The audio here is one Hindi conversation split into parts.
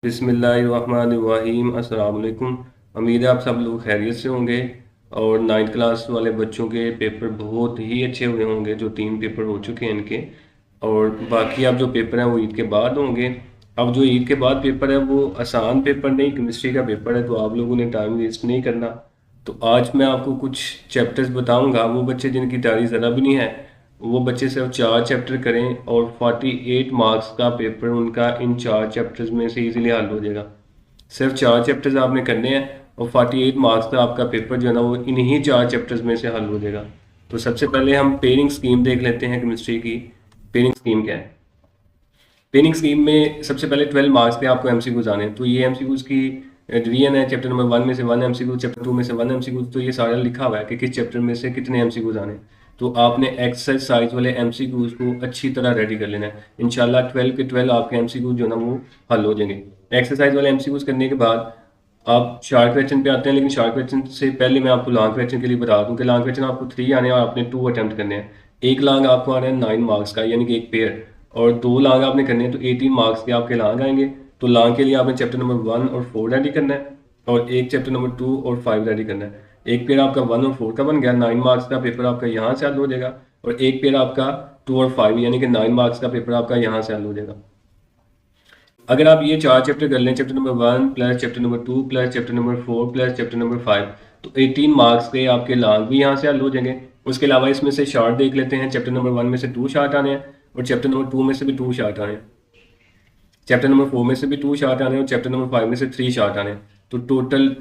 बिस्मिल्लाहिर्रहमानिर्रहीम। अस्सलाम वालेकुम। उम्मीद है आप सब लोग खैरियत से होंगे और नाइन्थ क्लास वाले बच्चों के पेपर बहुत ही अच्छे हुए होंगे, जो 3 पेपर हो चुके हैं इनके। और बाकी अब जो पेपर हैं वो ईद के बाद होंगे। अब जो ईद के बाद पेपर है वो आसान पेपर नहीं, केमिस्ट्री का पेपर है, तो आप लोगों ने टाइम वेस्ट नहीं करना। तो आज मैं आपको कुछ चैप्टर्स बताऊंगा। वो बच्चे जिनकी तैयारी ज़रा भी नहीं है वो बच्चे सिर्फ 4 चैप्टर करें और 48 मार्क्स का पेपर उनका इन 4 चैप्टर्स में से इजीली हल हो जाएगा। सिर्फ 4 चैप्टर्स आपने करने हैं और 48 मार्क्स का आपका पेपर जो है ना वो इन्हीं 4 चैप्टर्स में से हल हो जाएगा। तो सबसे पहले हम पेयरिंग स्कीम देख लेते हैं केमिस्ट्री की। पेयरिंग स्कीम क्या है? पेयरिंग स्कीम में सबसे पहले 12 मार्क्स पे आपको एमसीक्यूज आने हैं। तो ये एमसीक्यूज की डिवीजन है। चैप्टर नंबर 1 में से 1 एमसीक्यू, चैप्टर 2 में से 1 एमसीक्यू। तो ये सारा लिखा हुआ है कि किस चैप्टर में से कितने एमसीक्यूज आने हैं। तो आपने एक्सरसाइज वाले एमसीक्यूज को अच्छी तरह रेडी कर लेना है। इंशाल्लाह 12 के 12 आपके एमसीक्यूज जो ना वो हल हो जाएंगे। एक्सरसाइज वाले एमसीक्यूज करने के बाद आप शार्ट क्वेश्चन पे आते हैं, लेकिन शार्ट क्वेश्चन से पहले मैं आपको लॉन्ग क्वेश्चन के लिए बता दूं कि लॉन्ग क्वेश्चन आपको 3 आने हैं और आपने 2 अटैम्प्ट करने हैं। एक लॉन्ग आपको आना है 9 मार्क्स का, यानी कि एक पेयर, और 2 लॉन्ग आपने करने हैं तो 18 मार्क्स के आपके लॉन्ग आएंगे। तो लॉन्ग के लिए आपने चैप्टर नंबर 1 और 4 रेडी करना है और एक चैप्टर नंबर 2 और 5 रेडी करना है। एक पेयर आपका 1 और 4 का बन गया, 9 मार्क्स का पेपर आपका यहाँ से हल हो जाएगा। और एक पेयर आपका 2 और 5 यानी कि 9 मार्क्स का पेपर आपका यहाँ से हल हो जाएगा। अगर आप ये 4 चैप्टर कर लें, chapter number 1 plus chapter number 2 plus chapter number 4 plus chapter number 5, तो 18 मार्क्स के आपके लॉन्ग भी यहाँ से हल हो जाएंगे। उसके अलावा इसमें से शार्ट देख लेते हैं। चैप्टर नंबर 1 में से 2 शार्ट आने हैं और चैप्टर नंबर 2 में से भी 2 शार्ट आने हैं। चैप्टर नंबर 4 में से भी 2 शार्ट आने हैं और चैप्टर नंबर 5 में से 3 शार्ट आने हैं। तो total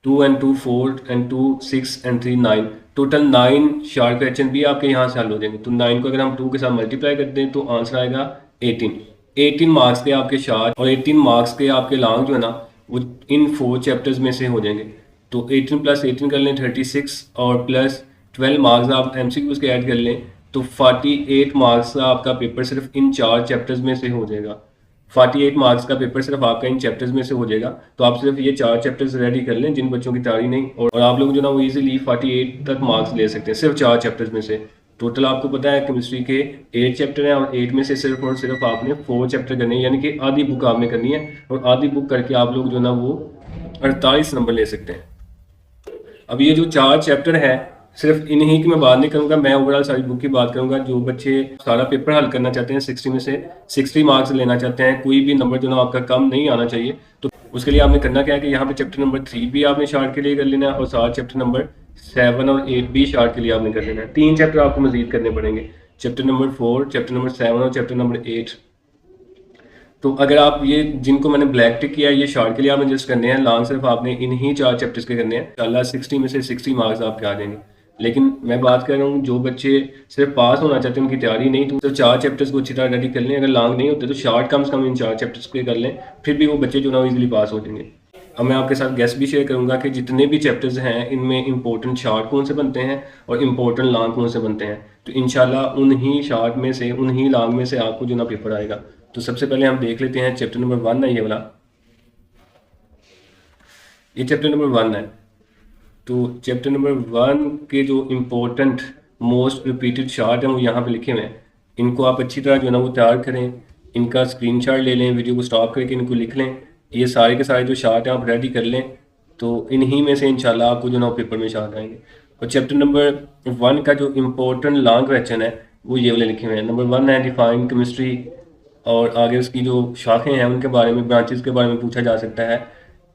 2 and 2 4 and 2 6 and 3 9, total 9 short question भी आपके यहाँ से हल हो जाएंगे। तो 9 को अगर हम 2 के साथ मल्टीप्लाई करते हैं तो आंसर आएगा 18। 18 मार्क्स के आपके शार्ट और 18 मार्क्स के आपके लॉन्ग जो है ना वो इन 4 चैप्टर्स में से हो जाएंगे। तो 18 प्लस 18 कर लें 36 और प्लस 12 मार्क्स आप एमसीक्यूज के ऐड कर लें तो 48 मार्क्स का आपका पेपर सिर्फ इन 4 चैप्टर्स में से हो जाएगा। 48 मार्क्स का पेपर सिर्फ आपका इन चैप्टर्स में से हो जाएगा। तो आप सिर्फ ये 4 चैप्टर्स रेडी कर लें जिन बच्चों की तैयारी नहीं, और आप लोग जो ना वो इजीली 48 तक मार्क्स ले सकते हैं सिर्फ 4 चैप्टर्स में से। टोटल आपको पता है केमिस्ट्री के 8 चैप्टर हैं और 8 में से सिर्फ और सिर्फ आपने 4 चैप्टर करने हैं, यानी कि आधी बुक आपने करनी है और आधी बुक करके आप लोग जो ना वो 48 नंबर ले सकते हैं। अब ये जो 4 चैप्टर है सिर्फ इन्हीं की मैं बात नहीं करूंगा, मैं ओवरऑल सारी बुक की बात करूंगा। जो बच्चे सारा पेपर हल करना चाहते हैं 60 में से 60 मार्क्स लेना चाहते हैं, कोई भी नंबर जो ना आपका कम नहीं आना चाहिए, तो उसके लिए आपने करना क्या है कि यहाँ पे चैप्टर नंबर 3 भी आपने शार्ट के लिए कर लेना है और साथ चैप्टर नंबर 7 और 8 भी शार्ट के लिए आपने कर लेना है। 3 चैप्टर आपको मजीद करने पड़ेंगे, चैप्टर नंबर 4, चैप्टर नंबर 7 और चैप्टर नंबर 8। तो अगर आप ये जिनको मैंने ब्लैक टिक किया ये शॉर्ट के लिए आपने जस्ट करने हैं, लॉन्ग सिर्फ आपने इन्हीं 4 चैप्टर्स के करने हैं। इंशाल्लाह 60 में से 60 मार्क्स आपके आ जाएंगे। लेकिन मैं बात कर रहा हूँ जो बच्चे सिर्फ पास होना चाहते हैं, उनकी तैयारी नहीं, तो 4 चैप्टर्स को अच्छी तरह रेडी कर लें। अगर लॉन्ग नहीं होते तो शॉर्ट कम से कम इन 4 चैप्टर्स के कर लें, फिर भी वो बच्चे जो ना इजीली पास हो जाएंगे। अब मैं आपके साथ गेस भी शेयर करूंगा कि जितने भी चैप्टर्स हैं इनमें इंपॉर्टेंट शार्ट कौन से बनते हैं और इंपॉर्टेंट लॉन्ग कौन से बनते हैं। तो इंशाल्लाह उन्हीं शार्ट में से उन्हीं लॉन्ग में से आपको जो ना पेपर आएगा। तो सबसे पहले हम देख लेते हैं चैप्टर नंबर 1 है ये वाला, ये चैप्टर नंबर 1 है। तो चैप्टर नंबर 1 के जो इम्पोर्टेंट मोस्ट रिपीटेड शार्ट हैं वो यहाँ पे लिखे हुए हैं। इनको आप अच्छी तरह जो है ना वो तैयार करें, इनका स्क्रीनशॉट ले लें, वीडियो को स्टॉप करके इनको लिख लें। ये सारे के सारे जो शार्ट हैं आप रेडी कर लें, तो इन्हीं में से इंशाल्लाह आपको जो ना पेपर में शार्ट आएंगे। और चैप्टर नंबर 1 का जो इम्पोर्टेंट लॉन्ग क्वेश्चन है वो ये वाले लिखे हुए हैं। नंबर 1 है डिफाइन केमिस्ट्री, और आगे उसकी जो शाखें हैं उनके बारे में, ब्रांचेस के बारे में पूछा जा सकता है।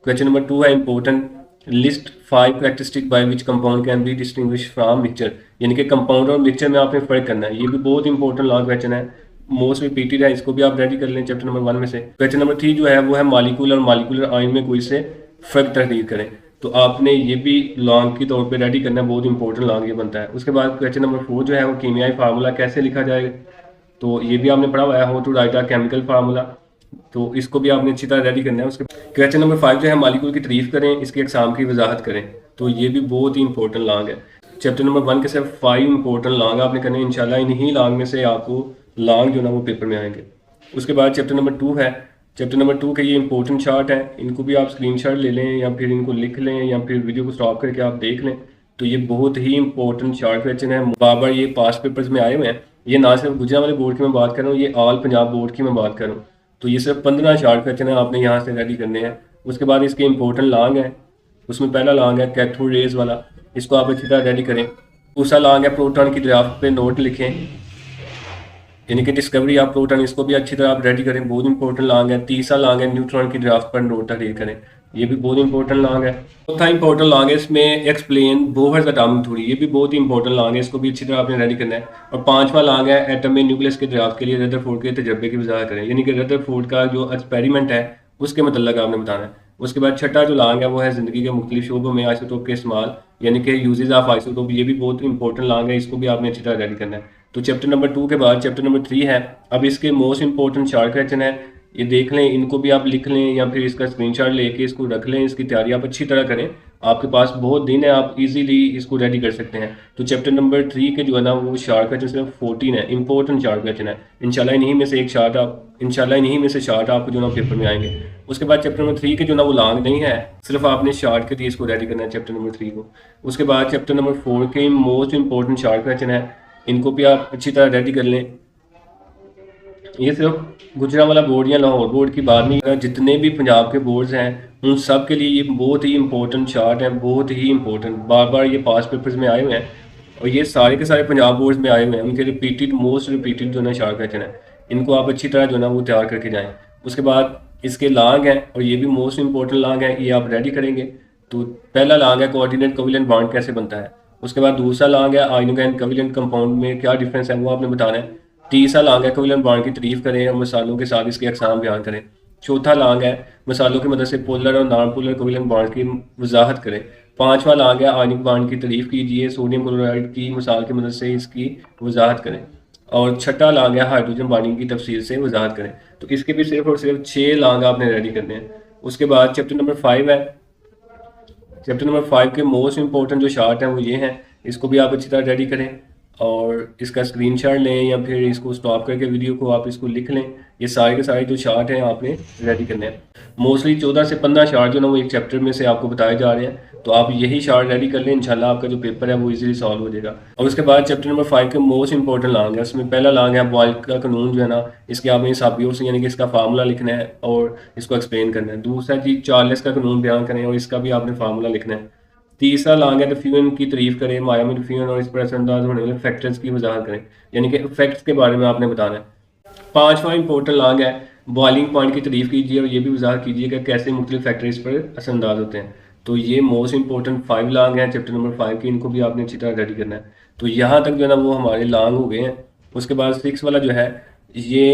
क्वेश्चन नंबर 2 है important list 5 characteristic by which compound can be distinguish from mixture, यानी कि कंपाउंड और मिक्सचर में आपने फ़र्क करना है। ये भी बहुत इंपॉर्टेंट लॉन्ग क्वेश्चन है, मोस्ट रिपीटेड है, इसको भी आप रेडी कर लें चैप्टर नंबर 1 में से। क्वेश्चन नंबर 3 जो है वो है मालिक्यूल और मालिकुलर आयन में कोई से फ़र्क तहरीर करें, तो आपने ये भी लॉन्ग की तौर पे रेडी करना है, बहुत इंपॉर्टेंट लॉन्ग ये बनता है। उसके बाद क्वेश्चन नंबर 4 जो है वो कीमियाई फार्मूला कैसे लिखा जाएगा, तो ये भी आपने पढ़ा हुआ है, how to write a chemical formula, तो इसको भी आपने अच्छी तरह रेडी करना है। उसके क्वेश्चन नंबर 5 जो है मालिक्यूल की तारीफ करें, इसके एग्जाम की वजाहत करें, तो ये भी बहुत ही इंपॉर्टेंट लॉन्ग है। चैप्टर नंबर 1 के सिर्फ 5 इंपॉर्टेंट लॉन्ग आपने करने हैं, इंशाल्लाह इन्हीं लॉन्ग में से आपको लॉन्ग जो ना वो पेपर में आएंगे। उसके बाद चैप्टर नंबर 2 है, चैप्टर नंबर 2 के ये इंपॉर्टेंट शार्ट है, इनको भी आप स्क्रीनशॉट ले लें या फिर इनको लिख लें या फिर वीडियो को स्टॉप करके आप देख लें। तो ये बहुत ही इंपॉर्टेंट शार्ट क्वेश्चन है, बार ये पास्ट पेपर्स में आए हुए हैं। ये ना सिर्फ गुजरात वाले बोर्ड की मैं बात कर रहा हूँ, ये ऑल पंजाब बोर्ड की मैं बात कर रहा हूँ। तो ये सिर्फ 15 शॉर्ट क्वेश्चन है आपने यहाँ से रेडी करने हैं। उसके बाद इसके इंपॉर्टेंट लॉन्ग है, उसमें पहला लॉन्ग है कैथोड रेज वाला, इसको आप अच्छी तरह रेडी करें। दूसरा लॉन्ग है प्रोटॉन की ड्राफ्ट पे नोट लिखें, यानी कि डिस्कवरी ऑफ प्रोटॉन, इसको भी अच्छी तरह आप रेडी करें, बहुत इंपॉर्टेंट लॉन्ग है। तीसरा लॉन्ग है न्यूट्रॉन की ड्राफ्ट पर नोट तहरीर करें, ये भी बहुत इंपॉर्टेंट लॉन्ग है। चौथा इंपॉर्टेंट लॉन्ग है इसमें एक्सप्लेन बोहर्स एटॉमिक थ्योरी, ये भी बहुत इंपॉर्टेंट लॉन्ग है, इसको भी अच्छी तरह आपने रेडी करना है। और पांचवा लॉन्ग है एटम में न्यूक्लियस के ड्राफ्ट के लिए रदरफोर्ड के तजर्बे की वजाहत करें, यानी कि रदरफोर्ड का जो एक्सपेरिमेंट है उसके मतलब आपने बताना है। उसके बाद छठा जो लॉन्ग है वो है जिंदगी के मुख्तलिफ शोबों में आइसोटोप के इस्तेमाल, यानी कि यूजेज ऑफ आइसोटोप, ये भी बहुत इंपॉर्टेंट लॉन्ग है, इसको भी आपने अच्छी तरह रेडी करना है। तो चैप्टर नंबर 2 के बाद चैप्टर नंबर 3 है। अब इसके मोस्ट इंपॉर्टेंट शॉर्ट क्वेश्चन है, ये देख लें, इनको भी आप लिख लें या फिर इसका स्क्रीनशॉट लेके इसको रख लें, इसकी तैयारी आप अच्छी तरह करें, आपके पास बहुत दिन है, आप इजीली इसको रेडी कर सकते हैं। तो चैप्टर नंबर 3 के जो है ना वो शॉर्ट क्वेश्चन सिर्फ 14 है, इंपॉर्टेंट शॉर्ट क्वेश्चन है। इंशाल्लाह इन्हीं में से एक शॉर्ट आपको जो ना पेपर में आएंगे। उसके बाद चैप्टर नंबर 3 के जो ना वो लॉन्ग नहीं है, सिर्फ आपने शॉर्ट के लिए इसको रेडी करना है चैप्टर नंबर 3 को। उसके बाद चैप्टर नंबर 4 के मोस्ट इंपॉर्टेंट शॉर्ट क्वेश्चन है, इनको भी आप अच्छी तरह रेडी कर लें। ये सिर्फ गुजरांवाला बोर्ड या लाहौर बोर्ड की बात नहीं है, जितने भी पंजाब के बोर्ड्स हैं उन सब के लिए ये बहुत ही इंपॉर्टेंट चार्ट है, बहुत ही इंपॉर्टेंट, बार बार ये पास पेपर्स में आए हुए हैं और ये सारे के सारे पंजाब बोर्ड्स में आए हुए हैं, उनके रिपीटेड मोस्ट रिपीटेड जो ना शार्ट क्वेश्चन है, इनको आप अच्छी तरह जो ना वो तैयार करके जाएँ। उसके बाद इसके लॉन्ग हैं और ये भी मोस्ट इंपॉर्टेंट लॉन्ग है, ये आप रेडी करेंगे। तो पहला लॉन्ग है कोऑर्डिनेट कोवेलेंट बॉन्ड कैसे बनता है। उसके बाद दूसरा लॉन्ग है आयनोगेन कोवेलेंट कंपाउंड में क्या डिफरेंस है वो आपने बताना है। तीसरा लॉन्ग है कोवेलेंट बॉन्ड की तारीफ करें और मिसालों के साथ इसके अक़साम बयान करें। चौथा लॉन्ग है मिसालों की मदद से पोलर और नॉन पोलर कोवेलेंट बॉन्ड की वजाहत करें। पांचवा लॉन्ग है आयनिक बॉन्ड की तारीफ कीजिए, सोडियम क्लोराइड की मिसाल की मदद से इसकी वजाहत करें। और छठा लॉन्ग है हाइड्रोजन बॉन्डिंग की तफसील से वजाहत करें। तो इसके भी सिर्फ और सिर्फ 6 लॉन्ग आपने रेडी करने हैं। उसके बाद चैप्टर नंबर 5 है। चैप्टर नंबर 5 के मोस्ट इंपॉर्टेंट जो शार्ट हैं वो ये हैं, इसको भी आप अच्छी तरह रेडी करें और इसका स्क्रीनशॉट लें या फिर इसको स्टॉप करके वीडियो को आप इसको लिख लें। ये सारे के सारे जो शार्ट हैं आपने रेडी करने हैं। मोस्टली 14 से 15 शार्ट जो ना वो एक चैप्टर में से आपको बताए जा रहे हैं, तो आप यही शार्ट रेडी कर लें, इंशाल्लाह आपका जो पेपर है वो इजीली सॉल्व हो जाएगा। और उसके बाद चैप्टर नंबर 5 के मोस्ट इंपॉर्टेंट लॉन्ग है, उसमें पहला लॉन्ग है बॉयल का कानून जो है ना, इसके आपने साबियों से यानी कि इसका फार्मूला लिखना है और इसको एक्सप्लेन करना है। दूसरा जी चार्ल्स का कानून बयान करें और इसका भी आपने फार्मूला लिखना है। तीसरा लॉन्ग है डिफ्यूजन की तारीफ करें, माया में डिफ्यूजन और इस पर असरअंदाज होने वाले फैक्टर्स की वजाहत करें, यानी कि इफेक्ट्स के बारे में आपने बताना है। पांचवा इंपॉर्टेंट लॉन्ग है बॉइलिंग पॉइंट की तारीफ कीजिए और ये भी वजाहत कीजिए कि कैसे मुख्तलिफ फैक्टर इस पर असरअंदाज होते हैं। तो ये मोस्ट इंपॉर्टेंट 5 लॉन्ग हैं चैप्टर नंबर 5 की, इनको भी आपने अच्छी तरह रेडी करना है। तो यहाँ तक जो है ना वो हमारे लॉन्ग हो गए हैं। उसके बाद 6 वाला जो है ये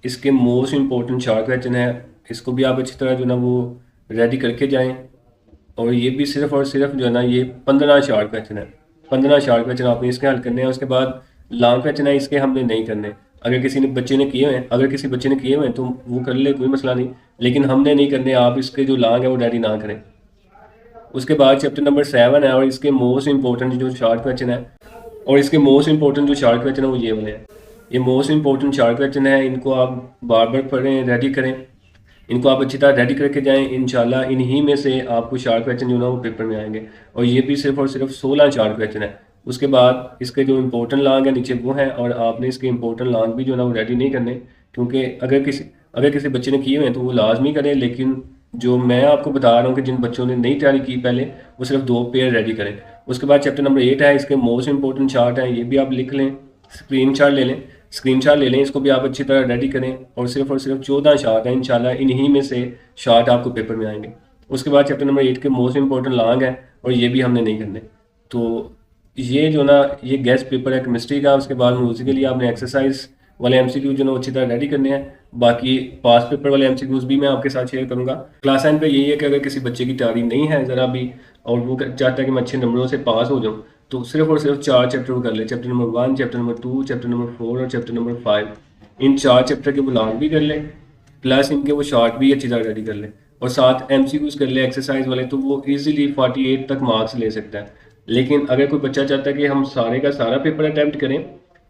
इसके मोस्ट इंपॉर्टेंट शॉर्ट क्वेश्चन है, इसको भी आप अच्छी तरह जो है ना वो रेडी करके जाएँ। और ये भी सिर्फ और सिर्फ जो है ना ये 15 शॉर्ट क्वेश्चन है, 15 शॉर्ट क्वेश्चन आपने इसके हल करने हैं। उसके बाद लॉन्ग क्वेश्चन है, इसके हमने नहीं करने। अगर किसी बच्चे ने किए हुए हैं, अगर किसी बच्चे ने किए हुए हैं तो वो कर ले, कोई मसला नहीं, लेकिन हमने नहीं करने। आप इसके जो लॉन्ग है वो रेडी ना करें। उसके बाद चैप्टर नंबर 7 है और इसके मोस्ट इंपॉर्टेंट जो शॉर्ट क्वेश्चन है वो ये वाले हैं। ये मोस्ट इंपॉर्टेंट शॉर्ट क्वेश्चन है, इनको आप बार बार पढ़ें, रेडी करें, इनको आप अच्छी तरह रेडी करके जाएं। इंशाल्लाह इन्हीं में से आपको शॉर्ट क्वेश्चन जो ना वो पेपर में आएंगे और ये भी सिर्फ और सिर्फ 16 शॉर्ट क्वेश्चन है। उसके बाद इसके जो इंपॉर्टेंट लॉन्ग है नीचे वो है और आपने इसके इंपॉर्टेंट लॉन्ग भी जो ना वो रेडी नहीं करने, क्योंकि अगर किसी बच्चे ने किए हुए हैं तो वो लाजमी करें, लेकिन जो मैं आपको बता रहा हूँ कि जिन बच्चों ने नहीं तैयारी की पहले, वो सिर्फ 2 पेयर रेडी करें। उसके बाद चैप्टर नंबर 8 है, इसके मोस्ट इंपॉर्टेंट शार्ट है, ये भी आप लिख लें, स्क्रीनशॉट ले लें, इसको भी आप अच्छी तरह रेडी करें। और सिर्फ 14 शार्ट हैं, इंशाल्लाह इन्हीं में से शार्ट आपको पेपर में आएंगे। उसके बाद चैप्टर नंबर 8 के मोस्ट इंपॉर्टेंट लॉन्ग है और ये भी हमने नहीं करने। तो ये जो ना ये गेस्ट पेपर है केमिस्ट्री का। उसके बाद म्यूजिक के लिए आपने एक्सरसाइज वाले MCQ जो ना अच्छी तरह रेडी करने हैं। बाकी पास पेपर वाले MCQs भी मैं आपके साथ शेयर करूंगा। क्लास 9 पे यही है कि अगर किसी बच्चे की तैयारी नहीं है ज़रा भी और वो चाहता है कि मैं अच्छे नंबरों से पास हो जाऊँ, तो सिर्फ और सिर्फ 4 चैप्टर कर ले, chapter number 1, chapter number 2, chapter number 4 और चैप्टर नंबर 5। इन 4 चैप्टर के वो लॉन्ग भी कर ले, प्लस इनके वो शॉर्ट भी अच्छी तरह रेडी कर ले और साथ MCQs कर ले एक्सरसाइज वाले, तो वो ईजिली 48 तक मार्क्स ले सकता है। लेकिन अगर कोई बच्चा चाहता है कि हम सारे का सारा पेपर अटैम्प्ट करें,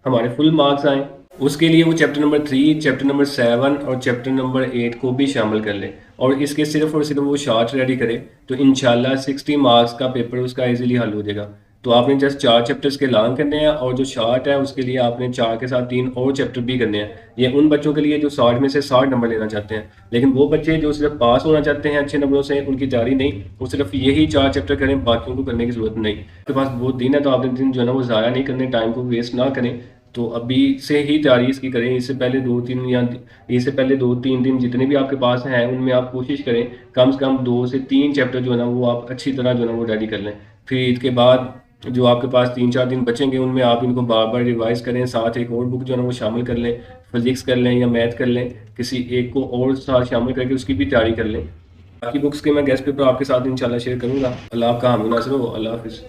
हमारे फुल मार्क्स आएँ, उसके लिए वो चैप्टर नंबर 3, चैप्टर नंबर 7 और चैप्टर नंबर 8 को भी शामिल कर ले और इसके सिर्फ और सिर्फ वो शॉर्ट रेडी करे, तो इंशाल्लाह 60 मार्क्स का पेपर उसका इजीली हल हो जाएगा। तो आपने जस्ट 4 चैप्टर्स के ऐलान करने हैं और जो शार्ट है उसके लिए आपने 4 के साथ 3 और चैप्टर भी करने हैं। ये उन बच्चों के लिए जो 60 में से 60 नंबर लेना चाहते हैं। लेकिन वो बच्चे जो सिर्फ पास होना चाहते हैं अच्छे नंबरों से, उनकी तैयारी नहीं, वो सिर्फ यही 4 चैप्टर करें, बाकियों को करने की ज़रूरत नहीं। आपके पास बहुत दिन है तो आपने दिन जो है ना वो ज़ाया नहीं करने, टाइम को वेस्ट ना करें। तो अभी से ही तैयारी इसकी करें। इससे पहले 2-3 या इससे पहले 2-3 दिन जितने भी आपके पास हैं उनमें आप कोशिश करें कम से कम 2 से 3 चैप्टर जो है ना वो आप अच्छी तरह जो है ना वो रेडी कर लें। फिर ईद के बाद जो आपके पास 3-4 दिन बचेंगे उनमें आप इनको बार-बार रिवाइज़ करें, साथ एक और बुक जो है ना वो शामिल कर लें, फिज़िक्स कर लें या मैथ कर लें, किसी एक को और साथ शामिल करके उसकी भी तैयारी कर लें। बाकी बुक्स के मैं गेस्ट पेपर आपके साथ इंशाल्लाह शेयर करूँगा। अल्लाह आपका हामी नासिर हो। अल्लाह हाफ़िज़।